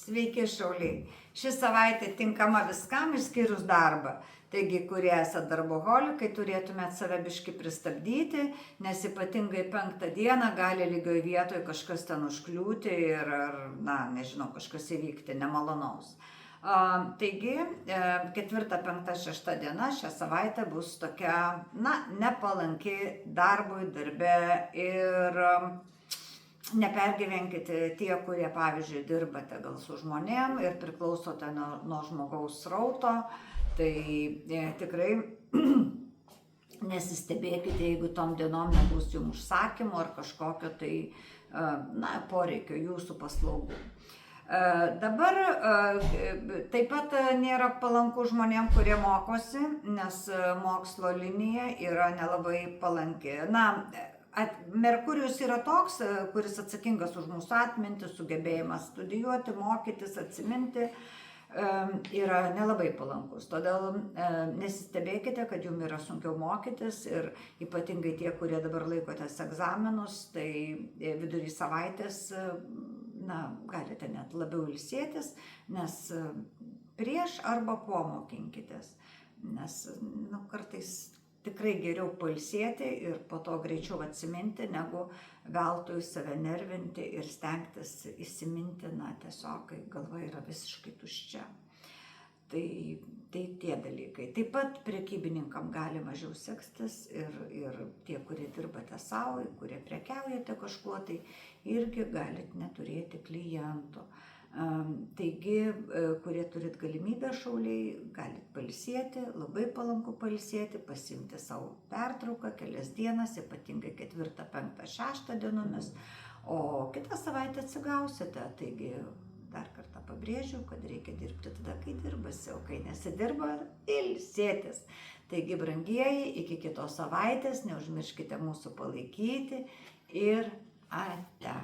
Sveiki, šauliai. Ši savaitė tinkama viskam išskyrus darbą. Taigi, kurie esate darboholikai, turėtumėt save biški pristabdyti, nes ypatingai 5 dieną gali lygioj vietoje kažkas ten užkliūti ir, nežinau, kažkas įvykti nemalonaus. Taigi, 4, 5, 6 diena šią savaitę bus tokia, nepalanki darbui, darbe ir nepergyvenkite tie, kurie, pavyzdžiui, dirbate gal su žmonėm ir priklausote nuo žmogaus srauto, tai tikrai nesistebėkite, jeigu tom dienom nebus jums užsakymų ar kažkokio tai poreikio jūsų paslaugų. Dabar taip pat nėra palanku žmonėm, kurie mokosi, nes mokslo linija yra nelabai palanki. Merkurijus yra toks, kuris atsakingas už mūsų atmintį, sugebėjimą studijuoti, mokytis, atsiminti, yra nelabai palankus. Todėl nesistebėkite, kad jums yra sunkiau mokytis ir ypatingai tie, kurie dabar laikotės egzaminus, tai vidury savaitės galite net labiau ilsėtis, nes prieš arba po mokinkitės, nes kartais tikrai geriau pailsėti ir po to greičiau atsiminti, negu veltui save nervinti ir stengtis įsiminti, tiesiog, kai galva yra visiškai tuščia. Tai tie dalykai. Taip pat prekybininkam gali mažiau sekstis ir tie, kurie dirbate savo, kurie prekiaujate kažkuo, tai irgi galite neturėti klientų. Taigi, kurie turit galimybę šauliai, galite pailsėti, labai palanku pailsėti, pasiimti savo pertrauką kelias dienas, ypatingai 4, 5, 6 dienomis, o kitą savaitę atsigausite. Taigi, dar kartą pabrėžiu, kad reikia dirbti tada, kai dirbasi, o kai nesidirba, ilsėtis. Taigi, brangieji, iki kitos savaitės, neužmirškite mūsų palaikyti ir ate.